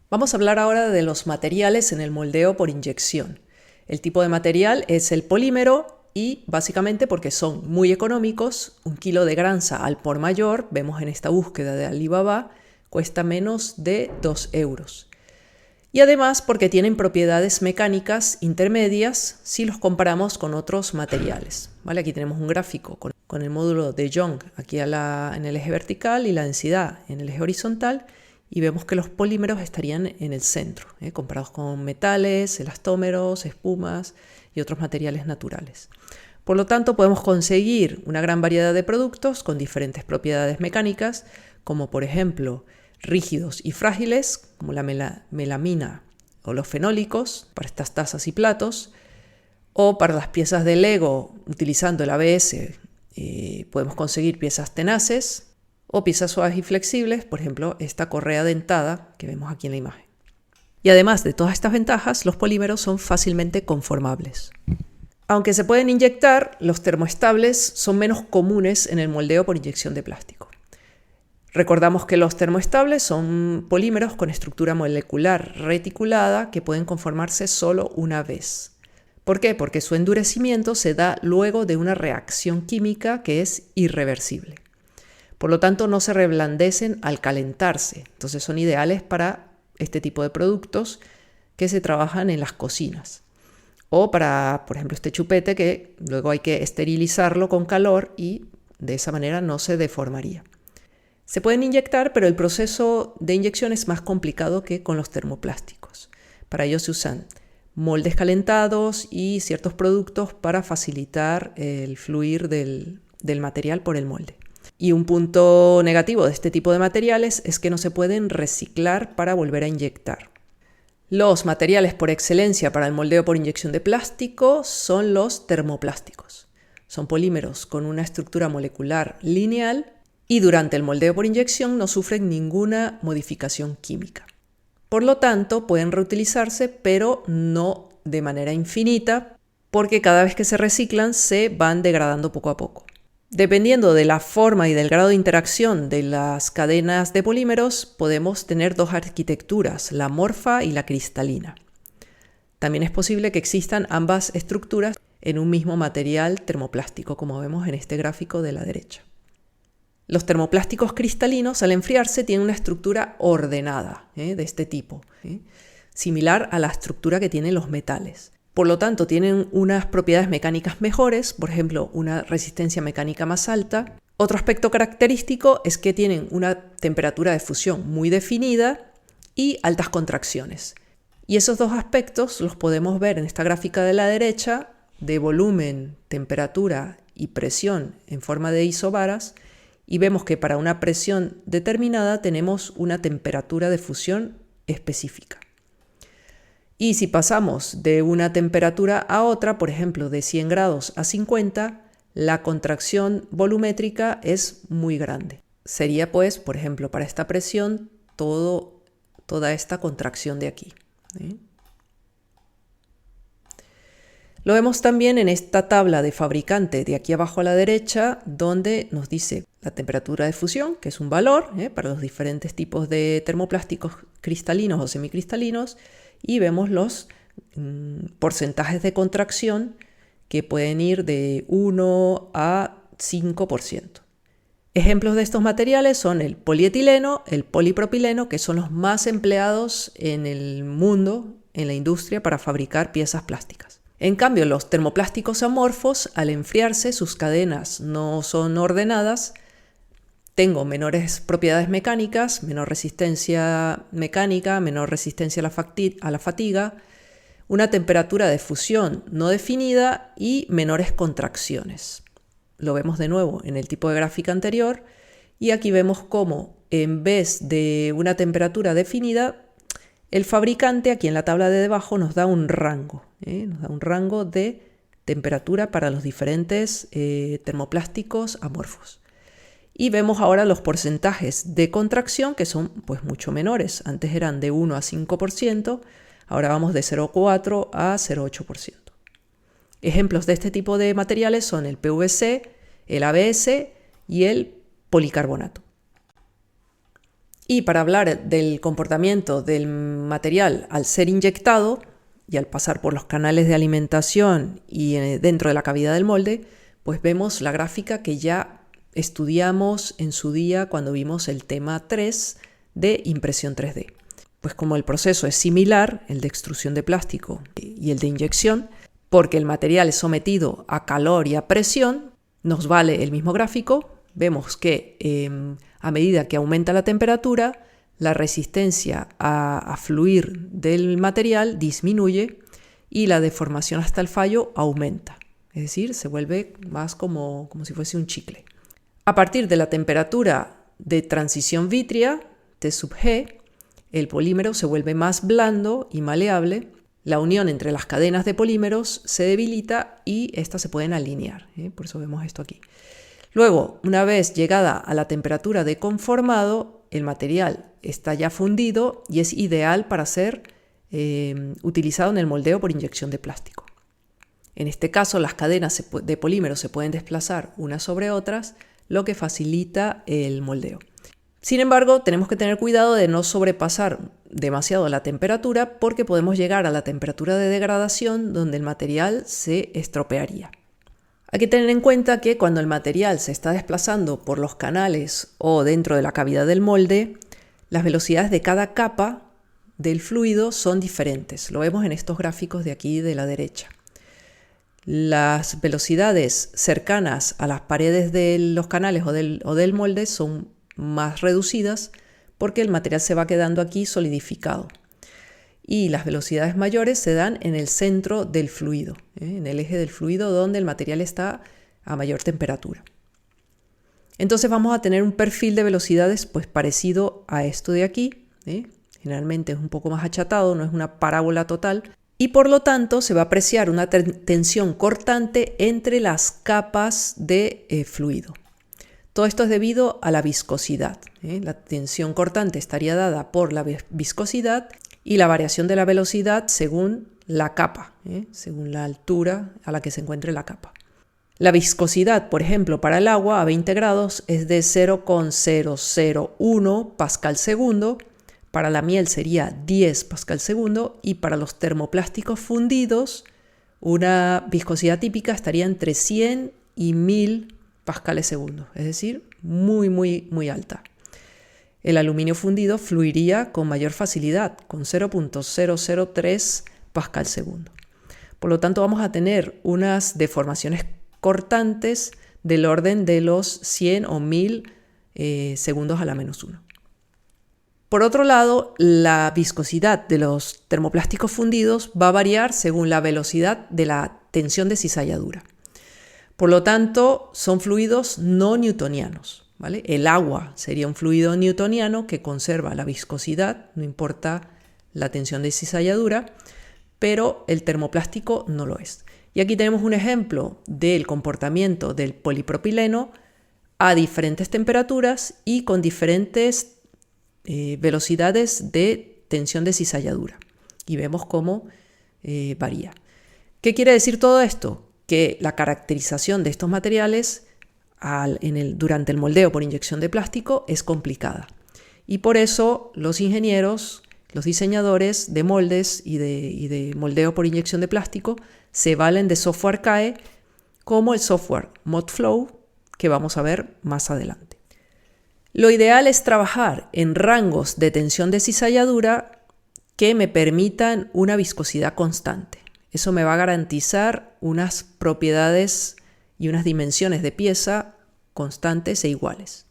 Vamos a hablar ahora de los materiales en el moldeo por inyección. El tipo de material es el polímero y básicamente porque son muy económicos, 1 kilo de granza al por mayor, vemos en esta búsqueda de Alibaba, cuesta menos de 2 euros. Y además porque tienen propiedades mecánicas intermedias si los comparamos con otros materiales. ¿Vale? Aquí tenemos un gráfico con el módulo de Young aquí en el eje vertical y la densidad en el eje horizontal, y vemos que los polímeros estarían en el centro, comparados con metales, elastómeros, espumas y otros materiales naturales. Por lo tanto, podemos conseguir una gran variedad de productos con diferentes propiedades mecánicas, como por ejemplo rígidos y frágiles, como la melamina o los fenólicos, para estas tazas y platos, o para las piezas de Lego, utilizando el ABS, podemos conseguir piezas tenaces, o piezas suaves y flexibles, por ejemplo, esta correa dentada que vemos aquí en la imagen. Y además de todas estas ventajas, los polímeros son fácilmente conformables. Aunque se pueden inyectar, los termoestables son menos comunes en el moldeo por inyección de plástico. Recordamos que los termoestables son polímeros con estructura molecular reticulada que pueden conformarse solo una vez. ¿Por qué? Porque su endurecimiento se da luego de una reacción química que es irreversible. Por lo tanto, no se reblandecen al calentarse. Entonces son ideales para este tipo de productos que se trabajan en las cocinas. O para, por ejemplo, este chupete que luego hay que esterilizarlo con calor y de esa manera no se deformaría. Se pueden inyectar, pero el proceso de inyección es más complicado que con los termoplásticos. Para ello se usan moldes calentados y ciertos productos para facilitar el fluir del material por el molde. Y un punto negativo de este tipo de materiales es que no se pueden reciclar para volver a inyectar. Los materiales por excelencia para el moldeo por inyección de plástico son los termoplásticos. Son polímeros con una estructura molecular lineal y durante el moldeo por inyección no sufren ninguna modificación química. Por lo tanto, pueden reutilizarse, pero no de manera infinita, porque cada vez que se reciclan se van degradando poco a poco. Dependiendo de la forma y del grado de interacción de las cadenas de polímeros, podemos tener dos arquitecturas, la amorfa y la cristalina. También es posible que existan ambas estructuras en un mismo material termoplástico, como vemos en este gráfico de la derecha. Los termoplásticos cristalinos, al enfriarse, tienen una estructura ordenada, de este tipo, similar a la estructura que tienen los metales. Por lo tanto, tienen unas propiedades mecánicas mejores, por ejemplo, una resistencia mecánica más alta. Otro aspecto característico es que tienen una temperatura de fusión muy definida y altas contracciones. Y esos dos aspectos los podemos ver en esta gráfica de la derecha, de volumen, temperatura y presión en forma de isobaras, y vemos que para una presión determinada tenemos una temperatura de fusión específica. Y si pasamos de una temperatura a otra, por ejemplo, de 100 grados a 50, la contracción volumétrica es muy grande. Sería, pues, por ejemplo, para esta presión, toda esta contracción de aquí. Lo vemos también en esta tabla de fabricante de aquí abajo a la derecha, donde nos dice la temperatura de fusión, que es un valor para los diferentes tipos de termoplásticos cristalinos o semicristalinos, y vemos los porcentajes de contracción que pueden ir de 1 a 5%. Ejemplos de estos materiales son el polietileno, el polipropileno, que son los más empleados en el mundo, en la industria, para fabricar piezas plásticas. En cambio, los termoplásticos amorfos, al enfriarse, sus cadenas no son ordenadas. Tengo menores propiedades mecánicas, menor resistencia mecánica, menor resistencia a la fatiga, una temperatura de fusión no definida y menores contracciones. Lo vemos de nuevo en el tipo de gráfica anterior, y aquí vemos cómo en vez de una temperatura definida, el fabricante aquí en la tabla de debajo nos da un rango, de temperatura para los diferentes termoplásticos amorfos. Y vemos ahora los porcentajes de contracción, que son pues mucho menores. Antes eran de 1 a 5%, ahora vamos de 0,4 a 0,8%. Ejemplos de este tipo de materiales son el PVC, el ABS y el policarbonato. Y para hablar del comportamiento del material al ser inyectado y al pasar por los canales de alimentación y dentro de la cavidad del molde, pues vemos la gráfica que ya estudiamos en su día cuando vimos el tema 3 de impresión 3D. Pues como el proceso es similar, el de extrusión de plástico y el de inyección, porque el material es sometido a calor y a presión, nos vale el mismo gráfico. Vemos que a medida que aumenta la temperatura, la resistencia a fluir del material disminuye y la deformación hasta el fallo aumenta. Es decir, se vuelve más como si fuese un chicle. A partir de la temperatura de transición vítrea, T sub G, el polímero se vuelve más blando y maleable. La unión entre las cadenas de polímeros se debilita y estas se pueden alinear. Por eso vemos esto aquí. Luego, una vez llegada a la temperatura de conformado, el material está ya fundido y es ideal para ser utilizado en el moldeo por inyección de plástico. En este caso, las cadenas de polímeros se pueden desplazar unas sobre otras, lo que facilita el moldeo. Sin embargo, tenemos que tener cuidado de no sobrepasar demasiado la temperatura porque podemos llegar a la temperatura de degradación donde el material se estropearía. Hay que tener en cuenta que cuando el material se está desplazando por los canales o dentro de la cavidad del molde, las velocidades de cada capa del fluido son diferentes. Lo vemos en estos gráficos de aquí de la derecha. Las velocidades cercanas a las paredes de los canales o del molde son más reducidas porque el material se va quedando aquí solidificado. Y las velocidades mayores se dan en el centro del fluido, en el eje del fluido donde el material está a mayor temperatura. Entonces vamos a tener un perfil de velocidades pues parecido a esto de aquí. Generalmente es un poco más achatado, no es una parábola total. Y por lo tanto se va a apreciar una tensión cortante entre las capas de fluido. Todo esto es debido a la viscosidad. La tensión cortante estaría dada por la viscosidad y la variación de la velocidad según la capa, según la altura a la que se encuentre la capa. La viscosidad, por ejemplo, para el agua a 20 grados es de 0,001 pascal segundo, para la miel sería 10 pascal segundo y para los termoplásticos fundidos una viscosidad típica estaría entre 100 y 1000 pascales segundo, es decir, muy alta. El aluminio fundido fluiría con mayor facilidad, con 0,003 pascal segundo. Por lo tanto, vamos a tener unas deformaciones cortantes del orden de los 100 o 1000 segundos a la menos 1. Por otro lado, la viscosidad de los termoplásticos fundidos va a variar según la velocidad de la tensión de cizalladura. Por lo tanto, son fluidos no newtonianos. ¿Vale? El agua sería un fluido newtoniano que conserva la viscosidad, no importa la tensión de cizalladura, pero el termoplástico no lo es. Y aquí tenemos un ejemplo del comportamiento del polipropileno a diferentes temperaturas y con diferentes velocidades de tensión de cizalladura. Y vemos cómo varía. ¿Qué quiere decir todo esto? Que la caracterización de estos materiales durante el moldeo por inyección de plástico es complicada. Y por eso los ingenieros, los diseñadores de moldes y de moldeo por inyección de plástico se valen de software CAE como el software ModFlow que vamos a ver más adelante. Lo ideal es trabajar en rangos de tensión de cizalladura que me permitan una viscosidad constante. Eso me va a garantizar unas propiedades y unas dimensiones de pieza constantes e iguales.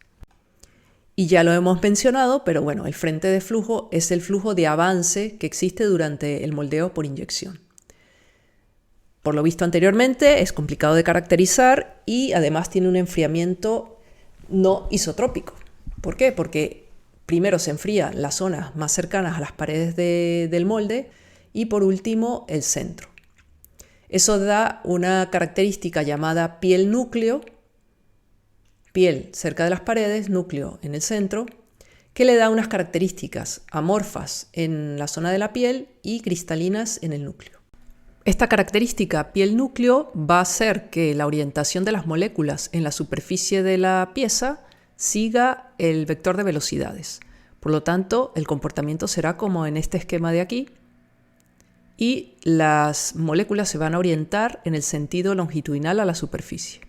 Y ya lo hemos mencionado, pero bueno, el frente de flujo es el flujo de avance que existe durante el moldeo por inyección. Por lo visto anteriormente, es complicado de caracterizar y además tiene un enfriamiento no isotrópico. ¿Por qué? Porque primero se enfrían las zonas más cercanas a las paredes del molde y por último el centro. Eso da una característica llamada piel núcleo, piel cerca de las paredes, núcleo en el centro, que le da unas características amorfas en la zona de la piel y cristalinas en el núcleo. Esta característica piel-núcleo va a hacer que la orientación de las moléculas en la superficie de la pieza siga el vector de velocidades. Por lo tanto, el comportamiento será como en este esquema de aquí y las moléculas se van a orientar en el sentido longitudinal a la superficie.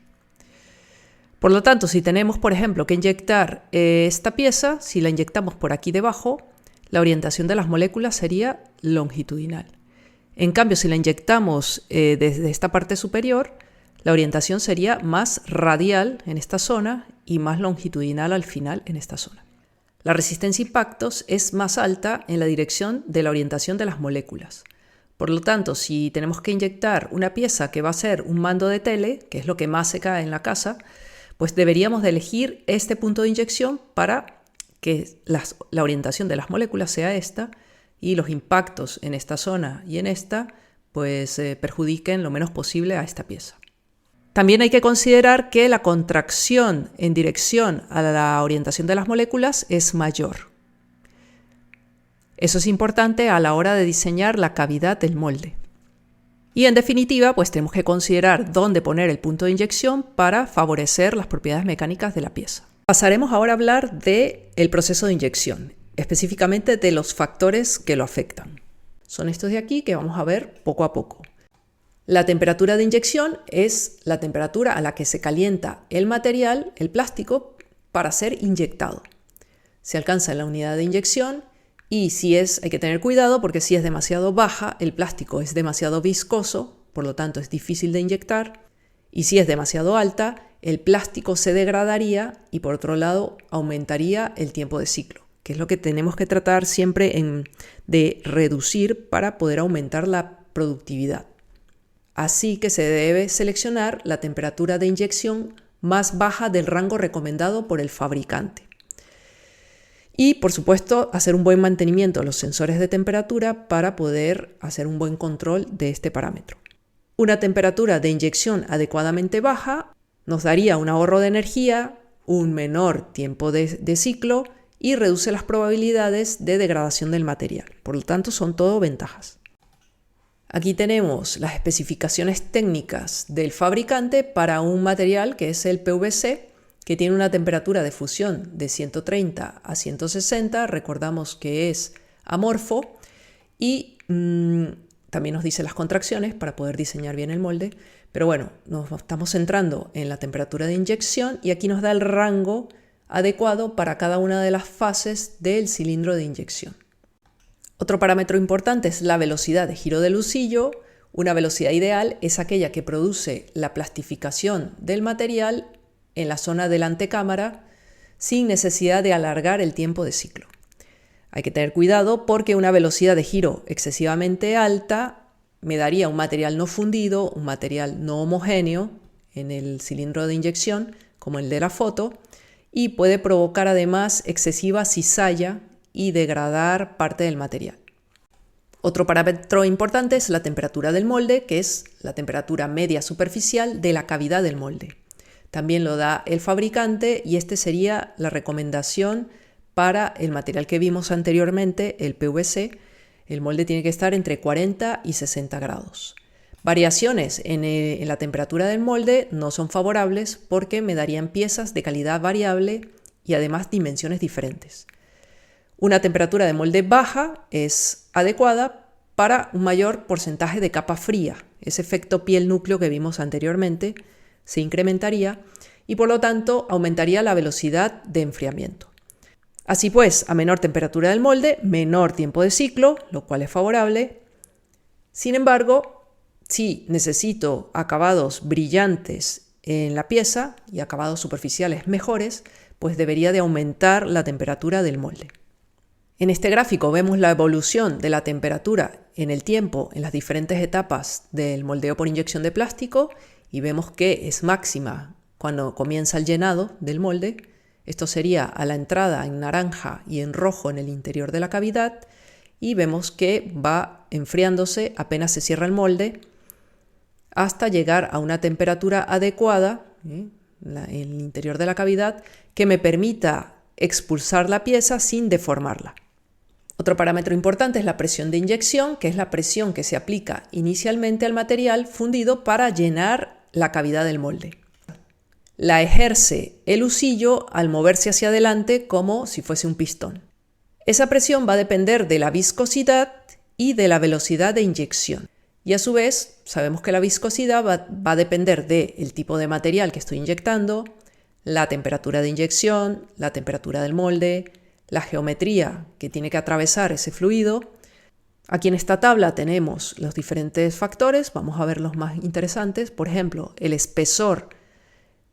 Por lo tanto, si tenemos, por ejemplo, que inyectar esta pieza, si la inyectamos por aquí debajo, la orientación de las moléculas sería longitudinal. En cambio, si la inyectamos desde esta parte superior, la orientación sería más radial en esta zona y más longitudinal al final en esta zona. La resistencia a impactos es más alta en la dirección de la orientación de las moléculas. Por lo tanto, si tenemos que inyectar una pieza que va a ser un mando de tele, que es lo que más se cae en la casa, pues deberíamos de elegir este punto de inyección para que la orientación de las moléculas sea esta y los impactos en esta zona y en esta pues perjudiquen lo menos posible a esta pieza. También hay que considerar que la contracción en dirección a la orientación de las moléculas es mayor. Eso es importante a la hora de diseñar la cavidad del molde. Y en definitiva, pues tenemos que considerar dónde poner el punto de inyección para favorecer las propiedades mecánicas de la pieza. Pasaremos ahora a hablar del proceso de inyección, específicamente de los factores que lo afectan. Son estos de aquí que vamos a ver poco a poco. La temperatura de inyección es la temperatura a la que se calienta el material, el plástico, para ser inyectado. Se alcanza en la unidad de inyección y hay que tener cuidado porque si es demasiado baja, el plástico es demasiado viscoso, por lo tanto es difícil de inyectar, y si es demasiado alta, el plástico se degradaría y por otro lado aumentaría el tiempo de ciclo, que es lo que tenemos que tratar siempre de reducir para poder aumentar la productividad. Así que se debe seleccionar la temperatura de inyección más baja del rango recomendado por el fabricante. Y, por supuesto, hacer un buen mantenimiento de los sensores de temperatura para poder hacer un buen control de este parámetro. Una temperatura de inyección adecuadamente baja nos daría un ahorro de energía, un menor tiempo de ciclo y reduce las probabilidades de degradación del material. Por lo tanto, son todo ventajas. Aquí tenemos las especificaciones técnicas del fabricante para un material que es el PVC, que tiene una temperatura de fusión de 130 a 160, recordamos que es amorfo, y también nos dice las contracciones para poder diseñar bien el molde, pero bueno, nos estamos centrando en la temperatura de inyección y aquí nos da el rango adecuado para cada una de las fases del cilindro de inyección. Otro parámetro importante es la velocidad de giro del husillo. Una velocidad ideal es aquella que produce la plastificación del material en la zona de la antecámara sin necesidad de alargar el tiempo de ciclo. Hay que tener cuidado porque una velocidad de giro excesivamente alta me daría un material no fundido, un material no homogéneo en el cilindro de inyección, como el de la foto, y puede provocar además excesiva cizalla y degradar parte del material. Otro parámetro importante es la temperatura del molde, que es la temperatura media superficial de la cavidad del molde. También lo da el fabricante y este sería la recomendación para el material que vimos anteriormente, el PVC. El molde tiene que estar entre 40 y 60 grados. Variaciones en la temperatura del molde no son favorables porque me darían piezas de calidad variable y además dimensiones diferentes. Una temperatura de molde baja es adecuada para un mayor porcentaje de capa fría. Ese efecto piel núcleo que vimos anteriormente se incrementaría y por lo tanto aumentaría la velocidad de enfriamiento. Así pues, a menor temperatura del molde, menor tiempo de ciclo, lo cual es favorable. Sin embargo, si necesito acabados brillantes en la pieza y acabados superficiales mejores, pues debería de aumentar la temperatura del molde. En este gráfico vemos la evolución de la temperatura en el tiempo en las diferentes etapas del moldeo por inyección de plástico y vemos que es máxima cuando comienza el llenado del molde. Esto sería a la entrada en naranja y en rojo en el interior de la cavidad y vemos que va enfriándose apenas se cierra el molde hasta llegar a una temperatura adecuada en el interior de la cavidad que me permita expulsar la pieza sin deformarla. Otro parámetro importante es la presión de inyección, que es la presión que se aplica inicialmente al material fundido para llenar la cavidad del molde. La ejerce el husillo al moverse hacia adelante como si fuese un pistón. Esa presión va a depender de la viscosidad y de la velocidad de inyección. Y a su vez, sabemos que la viscosidad va a depender del tipo de material que estoy inyectando, la temperatura de inyección, la temperatura del molde, la geometría que tiene que atravesar ese fluido. Aquí en esta tabla tenemos los diferentes factores, vamos a ver los más interesantes. Por ejemplo, el espesor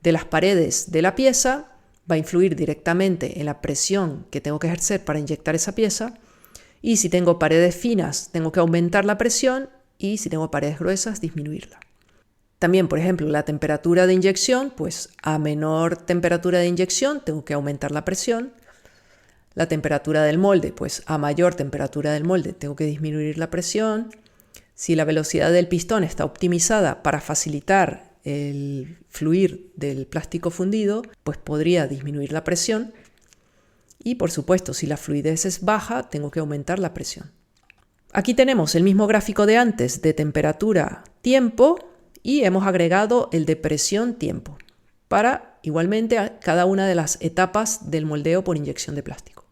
de las paredes de la pieza va a influir directamente en la presión que tengo que ejercer para inyectar esa pieza. Y si tengo paredes finas, tengo que aumentar la presión, y si tengo paredes gruesas, disminuirla. También, por ejemplo, la temperatura de inyección, pues a menor temperatura de inyección tengo que aumentar la presión. La temperatura del molde, pues a mayor temperatura del molde tengo que disminuir la presión. Si la velocidad del pistón está optimizada para facilitar el fluir del plástico fundido, pues podría disminuir la presión. Y por supuesto, si la fluidez es baja, tengo que aumentar la presión. Aquí tenemos el mismo gráfico de antes de temperatura-tiempo y hemos agregado el de presión-tiempo para igualmente a cada una de las etapas del moldeo por inyección de plástico.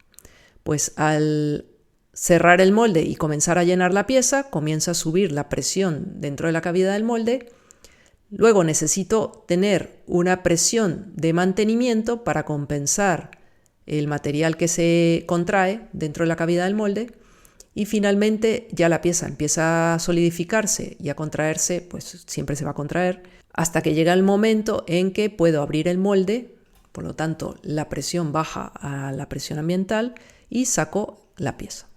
Pues al cerrar el molde y comenzar a llenar la pieza, comienza a subir la presión dentro de la cavidad del molde. Luego necesito tener una presión de mantenimiento para compensar el material que se contrae dentro de la cavidad del molde. Y finalmente ya la pieza empieza a solidificarse y a contraerse, pues siempre se va a contraer, hasta que llega el momento en que puedo abrir el molde, por lo tanto la presión baja a la presión ambiental y saco la pieza.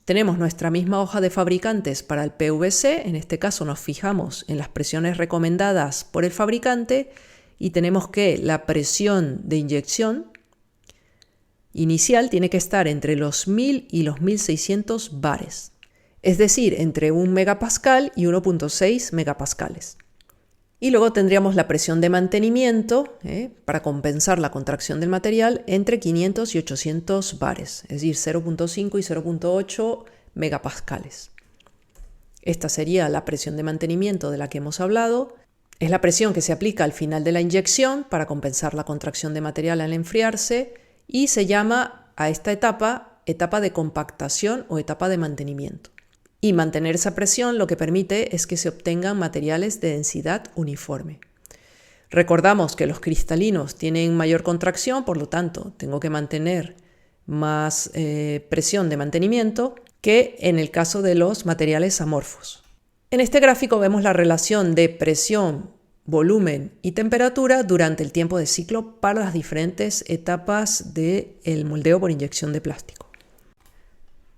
Tenemos nuestra misma hoja de fabricantes para el PVC, en este caso nos fijamos en las presiones recomendadas por el fabricante y tenemos que la presión de inyección inicial tiene que estar entre los 1000 y los 1600 bares, es decir, entre 1 megapascal y 1.6 megapascales. Y luego tendríamos la presión de mantenimiento para compensar la contracción del material entre 500 y 800 bares, es decir, 0.5 y 0.8 megapascales. Esta sería la presión de mantenimiento de la que hemos hablado. Es la presión que se aplica al final de la inyección para compensar la contracción de material al enfriarse. Y se llama a esta etapa de compactación o etapa de mantenimiento. Y mantener esa presión lo que permite es que se obtengan materiales de densidad uniforme. Recordamos que los cristalinos tienen mayor contracción, por lo tanto tengo que mantener más presión de mantenimiento que en el caso de los materiales amorfos. En este gráfico vemos la relación de presión, volumen y temperatura durante el tiempo de ciclo para las diferentes etapas del moldeo por inyección de plástico.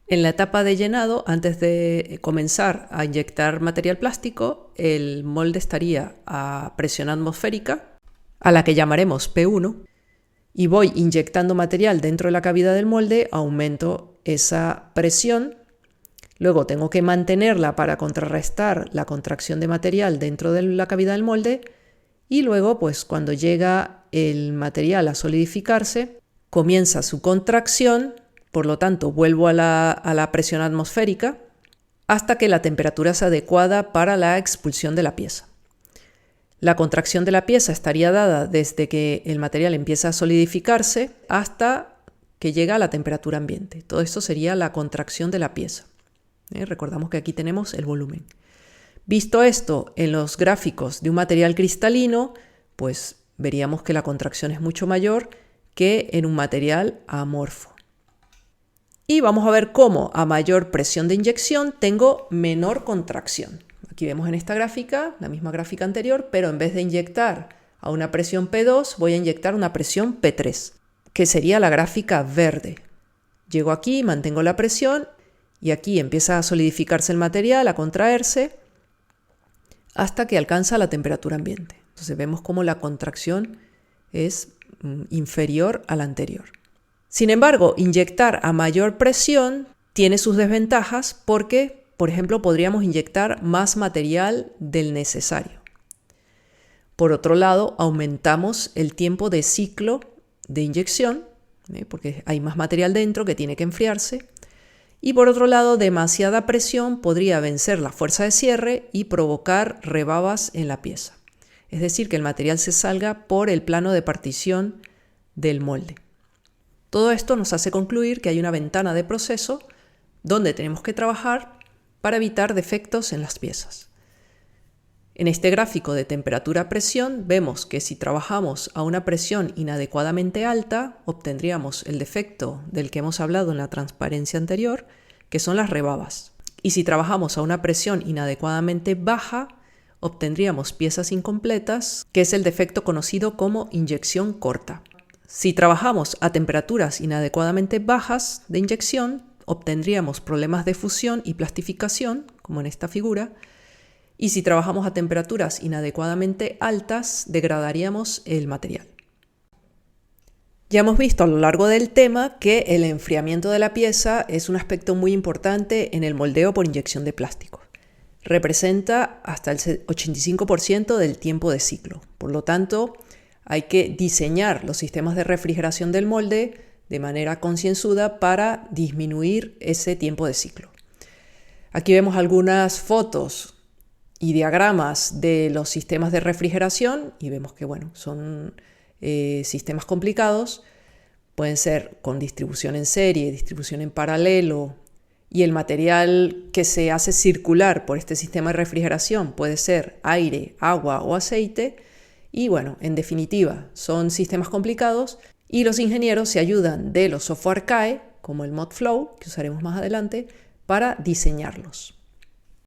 En la etapa de llenado, antes de comenzar a inyectar material plástico, el molde estaría a presión atmosférica, a la que llamaremos P1, y voy inyectando material dentro de la cavidad del molde, aumento esa presión. Luego tengo que mantenerla para contrarrestar la contracción de material dentro de la cavidad del molde y luego, pues cuando llega el material a solidificarse, comienza su contracción, por lo tanto vuelvo a la presión atmosférica hasta que la temperatura es adecuada para la expulsión de la pieza. La contracción de la pieza estaría dada desde que el material empieza a solidificarse hasta que llega a la temperatura ambiente. Todo esto sería la contracción de la pieza. Recordamos que aquí tenemos el volumen. Visto esto en los gráficos de un material cristalino, pues veríamos que la contracción es mucho mayor que en un material amorfo. Y vamos a ver cómo a mayor presión de inyección tengo menor contracción. Aquí vemos en esta gráfica, la misma gráfica anterior, pero en vez de inyectar a una presión P2, voy a inyectar una presión P3, que sería la gráfica verde. Llego aquí, mantengo la presión y aquí empieza a solidificarse el material, a contraerse, hasta que alcanza la temperatura ambiente. Entonces vemos cómo la contracción es inferior a la anterior. Sin embargo, inyectar a mayor presión tiene sus desventajas porque, por ejemplo, podríamos inyectar más material del necesario. Por otro lado, aumentamos el tiempo de ciclo de inyección, porque hay más material dentro que tiene que enfriarse. Y por otro lado, demasiada presión podría vencer la fuerza de cierre y provocar rebabas en la pieza. Es decir, que el material se salga por el plano de partición del molde. Todo esto nos hace concluir que hay una ventana de proceso donde tenemos que trabajar para evitar defectos en las piezas. En este gráfico de temperatura-presión vemos que si trabajamos a una presión inadecuadamente alta, obtendríamos el defecto del que hemos hablado en la transparencia anterior, que son las rebabas. Y si trabajamos a una presión inadecuadamente baja, obtendríamos piezas incompletas, que es el defecto conocido como inyección corta. Si trabajamos a temperaturas inadecuadamente bajas de inyección, obtendríamos problemas de fusión y plastificación, como en esta figura, y si trabajamos a temperaturas inadecuadamente altas, degradaríamos el material. Ya hemos visto a lo largo del tema que el enfriamiento de la pieza es un aspecto muy importante en el moldeo por inyección de plástico. Representa hasta el 85% del tiempo de ciclo. Por lo tanto, hay que diseñar los sistemas de refrigeración del molde de manera concienzuda para disminuir ese tiempo de ciclo. Aquí vemos algunas fotos y diagramas de los sistemas de refrigeración y vemos que son sistemas complicados. Pueden ser con distribución en serie, distribución en paralelo, y el material que se hace circular por este sistema de refrigeración puede ser aire, agua o aceite. Y en definitiva, son sistemas complicados y los ingenieros se ayudan de los software CAE, como el ModFlow, que usaremos más adelante, para diseñarlos.